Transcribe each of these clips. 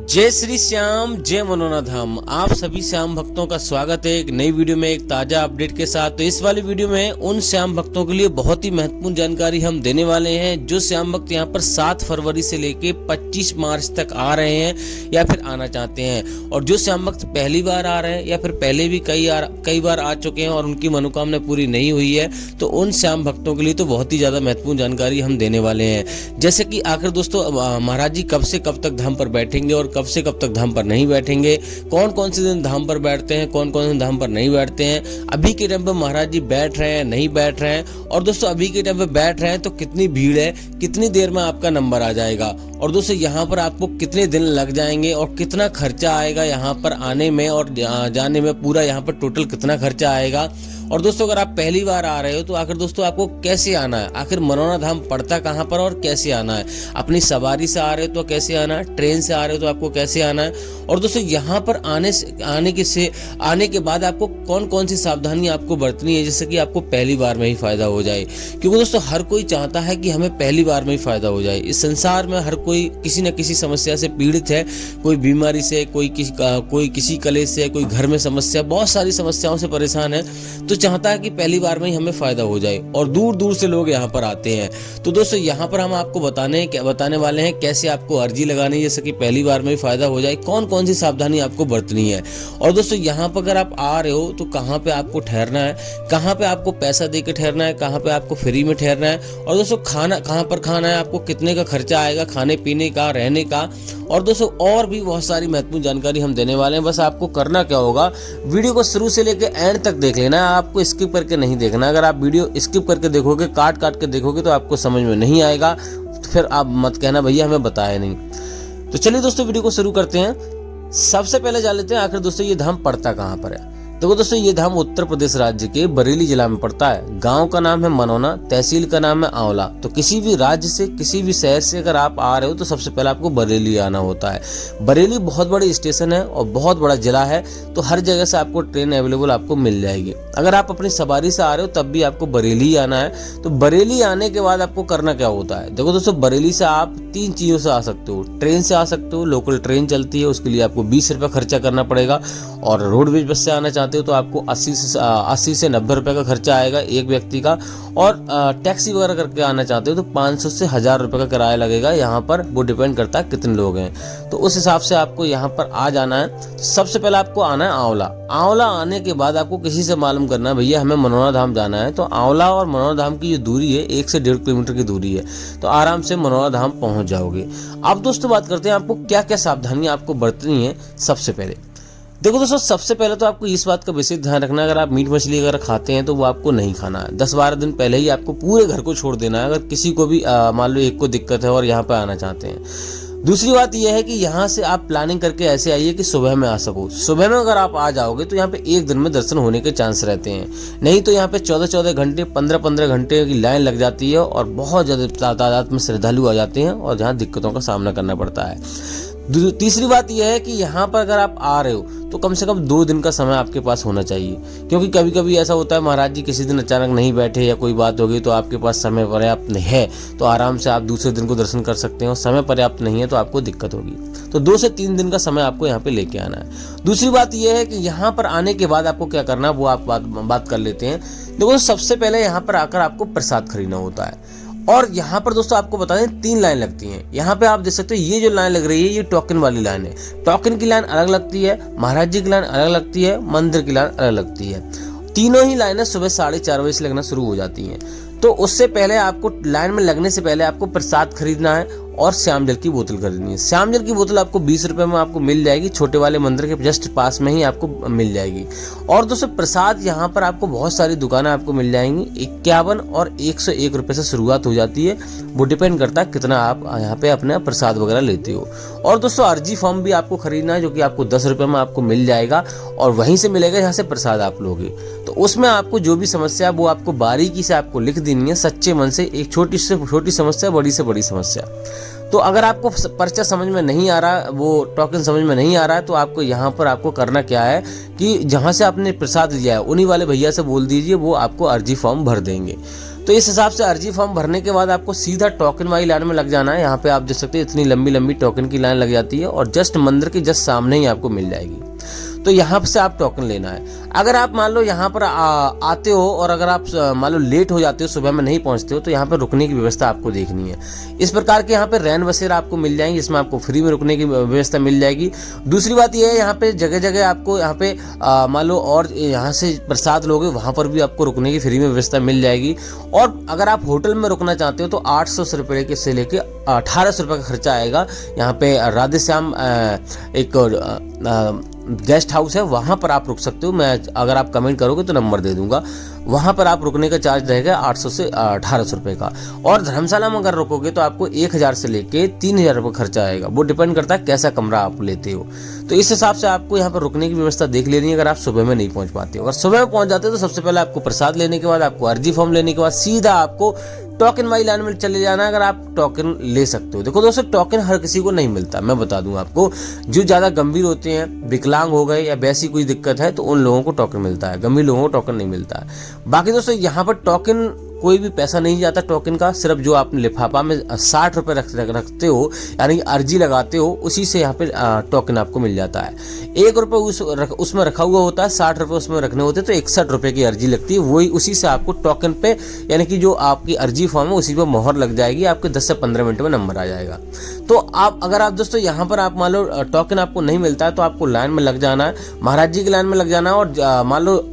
जय श्री श्याम, जय मनोना धाम। आप सभी श्याम भक्तों का स्वागत है एक नई वीडियो में, एक ताजा अपडेट के साथ। तो इस वाली वीडियो में उन श्याम भक्तों के लिए बहुत ही महत्वपूर्ण जानकारी हम देने वाले हैं जो श्याम भक्त यहाँ पर 7 फरवरी से लेके 25 मार्च तक आ रहे हैं या फिर आना चाहते हैं। और जो श्याम भक्त पहली बार आ रहे हैं या फिर पहले भी कई बार आ चुके हैं और उनकी मनोकामना पूरी नहीं हुई है, तो उन श्याम भक्तों के लिए तो बहुत ही ज्यादा महत्वपूर्ण जानकारी हम देने वाले हैं। जैसे कि आखिर दोस्तों महाराज जी कब से कब तक धाम पर बैठेंगे और कब से कब तक धाम पर नहीं बैठेंगे, कौन कौन से दिन धाम पर बैठते हैं, कौन कौन से धाम पर नहीं बैठते हैं, अभी के टाइम पर महाराज जी बैठ रहे हैं नहीं बैठ रहे हैं, और दोस्तों अभी के टाइम पर बैठ रहे हैं तो कितनी भीड़ है, कितनी देर में आपका नंबर आ जाएगा, और दोस्तों यहाँ पर आपको कितने दिन लग जाएंगे और कितना खर्चा आएगा यहाँ पर आने में और जाने में, पूरा यहाँ पर टोटल कितना खर्चा आएगा। और दोस्तों अगर आप पहली बार आ रहे हो तो आखिर दोस्तों आपको कैसे आना है, आखिर मनोना धाम पड़ता कहाँ पर और कैसे आना है, अपनी सवारी से आ रहे हो तो कैसे आना है, ट्रेन से आ रहे हो तो आपको कैसे आना है, और दोस्तों यहाँ पर आने के बाद आपको कौन कौन सी सावधानी आपको बरतनी है जिससे कि आपको पहली बार में ही फायदा हो जाए। क्योंकि दोस्तों हर कोई चाहता है कि हमें पहली बार में ही फायदा हो जाए। इस संसार में हर कोई किसी न किसी समस्या से पीड़ित है, कोई बीमारी से, कोई किसी कलेश से, कोई घर में समस्या, बहुत सारी समस्याओं से परेशान है, तो चाहता है कि पहली बार में ही हमें फायदा हो जाए। और दूर दूर से लोग यहाँ पर आते हैं। तो दोस्तों यहाँ पर हम आपको बताने वाले हैं कैसे आपको अर्जी लगानी है जैसे कि पहली बार में ही फायदा हो जाए, कौन कौन सी सावधानी आपको बरतनी है। और दोस्तों यहाँ पर अगर आप आ रहे हो तो कहाँ पे आपको ठहरना है, कहाँ पे आपको पैसा दे के ठहरना है, कहाँ पे आपको फ्री में ठहरना है, और दोस्तों खाना कहाँ पर खाना है, आपको कितने का खर्चा आएगा खाने पीने का, रहने का, और दोस्तों और भी बहुत सारी महत्वपूर्ण जानकारी हम देने वाले हैं। बस आपको करना क्या होगा, वीडियो को शुरू से लेकर एंड तक देख लेना है, आपको स्किप करके नहीं देखना। अगर आप वीडियो स्किप करके देखोगे, काट के देखोगे तो आपको समझ में नहीं आएगा, तो फिर आप मत कहना भैया हमें बताया नहीं। तो चलिए दोस्तों वीडियो को शुरू करते हैं। सबसे पहले जान लेते हैं आखिर दोस्तों ये धाम पड़ता कहाँ पर है। देखो दोस्तों ये धाम उत्तर प्रदेश राज्य के बरेली जिला में पड़ता है। गांव का नाम है मनोना, तहसील का नाम है आंवला। तो किसी भी राज्य से, किसी भी शहर से अगर आप आ रहे हो तो सबसे पहले आपको बरेली आना होता है। बरेली बहुत बड़ी स्टेशन है और बहुत बड़ा जिला है, तो हर जगह से आपको ट्रेन अवेलेबल आपको मिल जाएगी। अगर आप अपनी सवारी से आ रहे हो तब भी आपको बरेली ही आना है। तो बरेली आने के बाद आपको करना क्या होता है, देखो दोस्तों बरेली से आप 3 चीजों से आ सकते हो। ट्रेन से आ सकते हो, लोकल ट्रेन चलती है, उसके लिए आपको 20 रुपये खर्चा करना पड़ेगा, और रोडवेज बस से आना चाहते हो तो आपको 80 से 90 रुपए का खर्चा आएगा एक व्यक्ति का, और टैक्सी वगैरह करके आना चाहते हो तो 500 से 1000 रुपए का किराया लगेगा यहाँ पर। वो डिपेंड करता है कितने लोग हैं, तो उस हिसाब से आपको यहाँ पर आ जाना है। सबसे पहले आपको आना है आंवला। आंवला आने के बाद आपको किसी से मालूम करना है भैया हमें मनोना धाम जाना है। तो आंवला और मनोना धाम की जो दूरी है 1 से 1.5 किलोमीटर की दूरी है, तो आराम से मनोना धाम पहुंच जाओगे। अब दोस्तों बात करते हैं आपको क्या क्या सावधानियां आपको बरतनी है। सबसे पहले देखो दोस्तों सबसे पहले तो आपको इस बात का विशेष ध्यान रखना है, अगर आप मीट मछली अगर खाते हैं तो वो आपको नहीं खाना है। 10-12 दिन पहले ही आपको पूरे घर को छोड़ देना है, अगर किसी को भी मान लो एक को दिक्कत है और यहाँ पे आना चाहते हैं। दूसरी बात यह है कि यहाँ से आप प्लानिंग करके ऐसे आइए कि सुबह में आ सको। सुबह में अगर आप आ जाओगे तो यहाँ पे एक दिन में दर्शन होने के चांस रहते हैं, नहीं तो यहाँ पे 14-14 घंटे 15-15 घंटे की लाइन लग जाती है और बहुत ज़्यादा तादाद में श्रद्धालु आ जाते हैं और जहाँ दिक्कतों का सामना करना पड़ता है। तीसरी बात यह है कि यहाँ पर अगर आप आ रहे हो तो कम से कम 2 दिन का समय आपके पास होना चाहिए, क्योंकि कभी कभी ऐसा होता है महाराज जी किसी दिन अचानक नहीं बैठे या कोई बात हो गई तो आपके पास समय पर्याप्त नहीं है, तो आराम से आप दूसरे दिन को दर्शन कर सकते हो। समय पर्याप्त नहीं है तो आपको दिक्कत होगी, तो 2 से 3 दिन का समय आपको यहाँ पे लेके आना है। दूसरी बात यह है कि यहाँ पर आने के बाद आपको क्या करना है वो आप बात कर लेते हैं। देखो सबसे पहले यहाँ पर आकर आपको प्रसाद खरीदना होता है, और यहाँ पर दोस्तों आपको बता दें 3 लाइन लगती हैं। यहाँ पे आप देख सकते हो ये जो लाइन लग रही है ये टोकन वाली लाइन है। टोकन की लाइन अलग लगती है, महाराज जी की लाइन अलग लगती है, मंदिर की लाइन अलग लगती है। तीनों ही लाइनें सुबह 4:30 बजे से लगना शुरू हो जाती हैं। तो उससे पहले आपको लाइन में लगने से पहले आपको प्रसाद खरीदना है और श्याम जल की बोतल खरीदनी है। श्याम जल की बोतल आपको 20 रुपए में आपको मिल जाएगी, छोटे वाले मंदिर के जस्ट पास में ही आपको मिल जाएगी। और दोस्तों प्रसाद यहाँ पर आपको बहुत सारी दुकानें आपको मिल जाएंगी। 51 और 101 रुपए से शुरुआत हो जाती है, वो डिपेंड करता है कितना आप यहाँ पे अपना प्रसाद वगैरह लेते हो। और दोस्तों अर्जी फॉर्म भी आपको खरीदना है जो कि आपको 10 रुपए में आपको मिल जाएगा, और वहीं से मिलेगा जहाँ से प्रसाद आप लोगे। तो उसमें आपको जो भी समस्या वो आपको बारीकी से आपको लिख देनी है, सच्चे मन से। एक छोटी से छोटी समस्या, बड़ी से बड़ी समस्या। तो अगर आपको पर्चा समझ में नहीं आ रहा, वो टोकन समझ में नहीं आ रहा है, तो आपको यहाँ पर आपको करना क्या है कि जहाँ से आपने प्रसाद लिया है उन्हीं वाले भैया से बोल दीजिए, वो आपको अर्जी फॉर्म भर देंगे। तो इस हिसाब से अर्जी फॉर्म भरने के बाद आपको सीधा टोकन वाली लाइन में लग जाना है। यहाँ पे आप देख सकते हैं इतनी लंबी लंबी टोकन की लाइन लग जाती है और जस्ट मंदिर के जस्ट सामने ही आपको मिल जाएगी। तो यहाँ से आप टोकन लेना है। अगर आप मान लो यहाँ पर आते हो और अगर आप मान लो लेट हो जाते हो, सुबह में नहीं पहुँचते हो, तो यहाँ पर रुकने की व्यवस्था आपको देखनी है। इस प्रकार के यहाँ पे रैन बसेरा आपको मिल जाएंगे, जिसमें आपको फ्री में रुकने की व्यवस्था मिल जाएगी। दूसरी बात यह है यहाँ पे जगह जगह आपको यहाँ पे मान लो और यहाँ से प्रसाद लोगे वहाँ पर भी आपको रुकने की फ्री में व्यवस्था मिल जाएगी। और अगर आप होटल में रुकना चाहते हो तो 800 रुपये से लेके 1800 रुपये का खर्चा आएगा। यहाँ पे राधे श्याम एक गेस्ट हाउस है, वहाँ पर आप रुक सकते हो। मैं अगर आप कमेंट करोगे तो नंबर दे दूंगा। वहाँ पर आप रुकने का चार्ज रहेगा 800 से 1800 रुपये का। और धर्मशाला में अगर रुकोगे तो आपको 1000 से लेके 3000 रुपये खर्चा आएगा। वो डिपेंड करता है कैसा कमरा आप लेते हो। तो इस हिसाब से आपको यहाँ पर रुकने की व्यवस्था देख लेनी है अगर आप सुबह में नहीं पहुँच पाते हो। अगर सुबह में पहुँच जाते हो तो सबसे पहले आपको प्रसाद लेने के बाद, आपको अर्जी फॉर्म लेने के बाद सीधा आपको टोकन वाली लाइन में चले जाना है, अगर आप टोकन ले सकते हो। देखो दोस्तों, टोकन हर किसी को नहीं मिलता। मैं बता दूं आपको, जो ज़्यादा गंभीर होते हैं, विकलांग हो गए या वैसी कोई दिक्कत है, तो उन लोगों को टोकन मिलता है, गंभीर लोगों को टोकन नहीं मिलता है। बाकी दोस्तों यहाँ पर टोकन कोई भी पैसा नहीं जाता टोकन का, सिर्फ जो आप लिफाफा में 60 रुपये रखते हो, यानी अर्जी लगाते हो, उसी से यहाँ पे टोकन आपको मिल जाता है। 1 रुपये उसमें रखा हुआ होता है, 60 रुपये उसमें रखने होते हैं, तो 61 रुपये की अर्जी लगती है। वही उसी से आपको टोकन पे, यानी कि जो आपकी अर्जी फॉर्म है उसी पर मोहर लग जाएगी, आपके 10 से 15 मिनट में नंबर आ जाएगा। तो अगर आप दोस्तों यहाँ पर आप मान लो टोकन आपको नहीं मिलता है तो आपको लाइन में लग जाना है, महाराज जी की लाइन में लग जाना है। और मान लो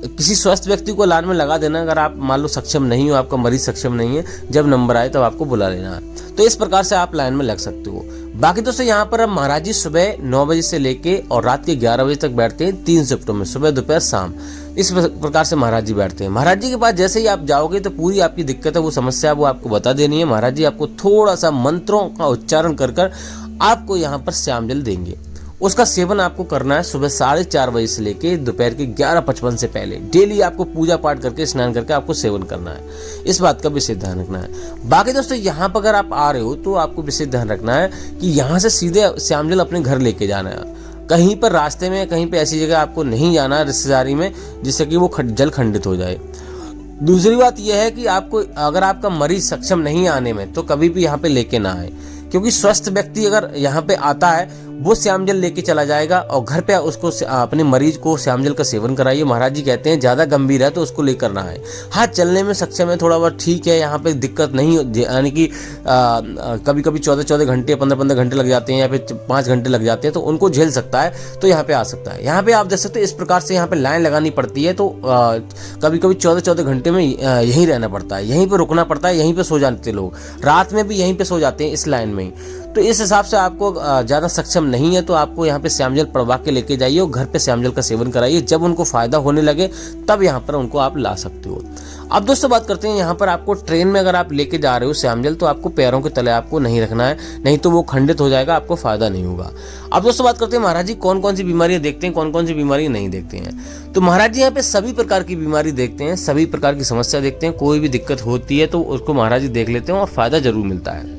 किसी स्वस्थ व्यक्ति को लाइन में लगा देना, अगर आप मान लो सक्षम नहीं हो, आपका मरीज सक्षम नहीं है, जब नंबर आए तब आपको बुला लेना है। तो इस प्रकार से आप लाइन में लग सकते हो। बाकी दोस्तों यहाँ पर महाराज जी सुबह 9 बजे से लेके और रात के 11 बजे तक बैठते हैं, 3 शिफ्टों में, सुबह दोपहर शाम। इस प्रकार से महाराज जी बैठते हैं। महाराज जी के पास जैसे ही आप जाओगे तो पूरी आपकी दिक्कत है, वो समस्या है, वो आपको बता देनी है। महाराज जी आपको थोड़ा सा मंत्रों का उच्चारण कर आपको यहाँ पर श्याम जल देंगे। उसका सेवन आपको करना है सुबह 4:30 बजे से लेके दोपहर के 11:55 से पहले। डेली आपको पूजा पाठ करके, स्नान करके आपको सेवन करना है। इस बात का विशेष ध्यान रखना है। बाकी दोस्तों यहाँ पर अगर आप आ रहे हो तो आपको विशेष ध्यान रखना है कि यहाँ से सीधे श्याम जल अपने घर लेके जाना है। कहीं पर रास्ते में, कहीं पर ऐसी जगह आपको नहीं जाना है रिश्तेदारी में जिससे कि वो जल खंडित हो जाए। दूसरी बात यह है कि आपको, अगर आपका मरीज सक्षम नहीं आने में, तो कभी भी यहाँ पे लेके ना आए, क्योंकि स्वस्थ व्यक्ति अगर यहाँ पे आता है वो श्याम जल लेके चला जाएगा और घर पे उसको, अपने मरीज को श्याम जल का सेवन कराइए। महाराज जी कहते हैं ज़्यादा गंभीर है तो उसको लेकर ना आए। हाँ, चलने में सक्षम है थोड़ा बहुत, ठीक है, यहाँ पे दिक्कत नहीं, यानी कि कभी कभी 14 घंटे, 15 घंटे लग जाते हैं या फिर 5 घंटे लग जाते हैं, तो उनको झेल सकता है, तो यहाँ पे आ सकता है। यहाँ पे आप देख सकते हो इस प्रकार से यहाँ पे लाइन लगानी पड़ती है, तो कभी कभी 14 घंटे में यहीं रहना पड़ता है, यहीं पर रुकना पड़ता है, यहीं पर सो जाते लोग, रात में भी यहीं पर सो जाते हैं इस लाइन में ही। तो इस हिसाब से आपको ज़्यादा सक्षम नहीं है तो आपको यहाँ पे श्याम जल पड़वा के लेके जाइए और घर पे श्याम जल का सेवन कराइए। जब उनको फायदा होने लगे तब यहाँ पर उनको आप ला सकते हो। अब दोस्तों बात करते हैं यहाँ पर, आपको ट्रेन में अगर आप लेके जा रहे हो श्याम जल, तो आपको पैरों के तले आपको नहीं रखना है, नहीं तो वो खंडित हो जाएगा, आपको फायदा नहीं होगा। अब दोस्तों बात करते हैं महाराज जी कौन कौन सी बीमारियां देखते हैं, कौन कौन सी बीमारी नहीं देखते हैं। तो महाराज जी यहाँ पे सभी प्रकार की बीमारी देखते हैं, सभी प्रकार की समस्या देखते हैं। कोई भी दिक्कत होती है तो उसको महाराज जी देख लेते हैं और फायदा जरूर मिलता है।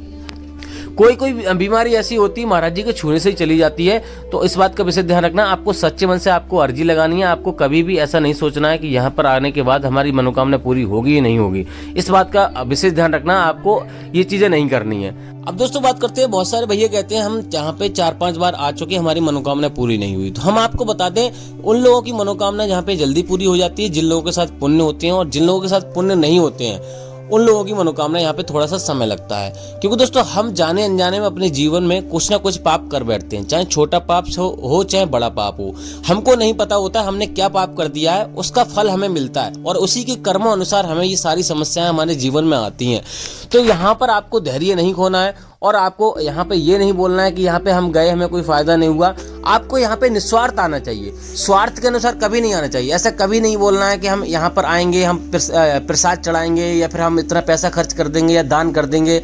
कोई कोई बीमारी ऐसी होती है महाराज जी के छूने से ही चली जाती है, तो इस बात का विशेष ध्यान रखना। आपको सच्चे मन से आपको अर्जी लगानी है। आपको कभी भी ऐसा नहीं सोचना है कि यहाँ पर आने के बाद हमारी मनोकामना पूरी होगी या नहीं होगी। इस बात का विशेष ध्यान रखना, आपको ये चीजें नहीं करनी है। अब दोस्तों बात करते हैं, बहुत सारे भैया कहते हैं हम यहाँ पे 4-5 बार आ चुके, हमारी मनोकामना पूरी नहीं हुई। तो हम आपको बता दें, उन लोगों की मनोकामना यहाँ पे जल्दी पूरी हो जाती है जिन लोगों के साथ पुण्य होते हैं, और जिन लोगों के साथ पुण्य नहीं होते हैं उन लोगों की मनोकामना यहाँ पे थोड़ा सा समय लगता है। क्योंकि दोस्तों हम जाने अनजाने में अपने जीवन में कुछ ना कुछ पाप कर बैठते हैं, चाहे छोटा पाप हो चाहे बड़ा पाप हो। हमको नहीं पता होता हमने क्या पाप कर दिया है, उसका फल हमें मिलता है और उसी के कर्मों अनुसार हमें ये सारी समस्याएं हमारे जीवन में आती हैं। तो यहाँ पर आपको धैर्य नहीं खोना है और आपको यहाँ पे ये नहीं बोलना है कि यहाँ पे हम गए हमें कोई फायदा नहीं हुआ। आपको यहाँ पे निस्वार्थ आना चाहिए, स्वार्थ के अनुसार कभी नहीं आना चाहिए। ऐसा कभी नहीं बोलना है कि हम यहाँ पर आएंगे, हम प्रसाद चढ़ाएंगे या फिर हम इतना पैसा खर्च कर देंगे या दान कर देंगे।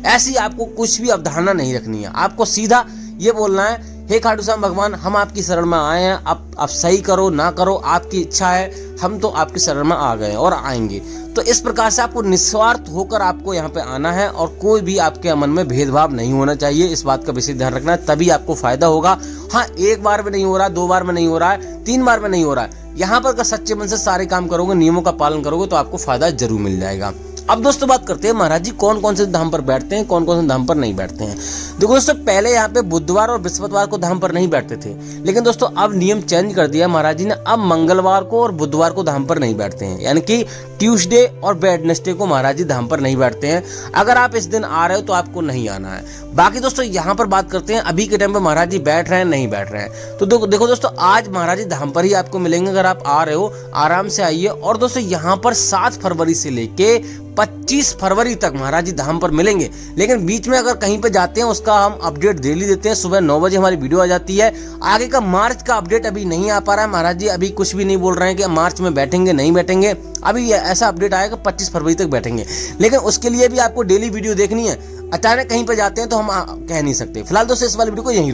ऐसी आपको कुछ भी अवधारणा नहीं रखनी है। आपको सीधा ये बोलना है, हे खाटू श्याम भगवान, हम आपकी शरण में आए हैं, आप सही करो ना करो आपकी इच्छा है, हम तो आपकी शरण में आ गए और आएंगे। तो इस प्रकार से आपको निस्वार्थ होकर आपको यहाँ पे आना है और कोई भी आपके मन में भेदभाव नहीं होना चाहिए। इस बात का विशेष ध्यान रखना है, तभी आपको फायदा होगा। हाँ, 1 बार में नहीं हो रहा, 2 बार में नहीं हो रहा है, 3 बार में नहीं हो रहा है, यहाँ पर अगर सच्चे मन से सारे काम करोगे, नियमों का पालन करोगे तो आपको फायदा जरूर मिल जाएगा। अब दोस्तों बात करते हैं महाराज जी कौन कौन से धाम पर बैठते हैं, कौन कौन से धाम पर नहीं बैठते हैं। देखो दोस्तों, पहले यहाँ पे बुधवार और बृहस्पतिवार को धाम पर नहीं बैठते थे, लेकिन दोस्तों अब नियम चेंज कर दिया महाराज जी ने। अब मंगलवार को और बुधवार को धाम पर नहीं बैठते हैं, यानी कि ट्यूसडे और वेडनेसडे को महाराज जी धाम पर नहीं बैठते हैं। अगर आप इस दिन आ रहे हो तो आपको नहीं आना है। बाकी दोस्तों यहाँ पर बात करते हैं अभी के टाइम पे महाराज जी बैठ रहे हैं नहीं बैठ रहे हैं। तो देखो दोस्तों, आज महाराज जी धाम पर ही आपको मिलेंगे। अगर आप आ रहे हो आराम से आइए। और दोस्तों यहाँ पर 7 फरवरी से लेके 25 फरवरी तक महाराज जी धाम पर मिलेंगे। लेकिन बीच में अगर कहीं पे जाते हैं उसका हम अपडेट डेली देते हैं। सुबह 9 बजे हमारी वीडियो आ जाती है। आगे का मार्च का अपडेट अभी नहीं आ पा रहा है। महाराज जी अभी कुछ भी नहीं बोल रहे हैं कि मार्च में बैठेंगे नहीं बैठेंगे। अभी ऐसा अपडेट आएगा 25 फरवरी तक बैठेंगे, लेकिन उसके लिए भी आपको डेली वीडियो देखनी है। अचानक कहीं पे जाते हैं तो हम कह नहीं सकते। फिलहाल दोस्तों इस वाली वीडियो को यहीं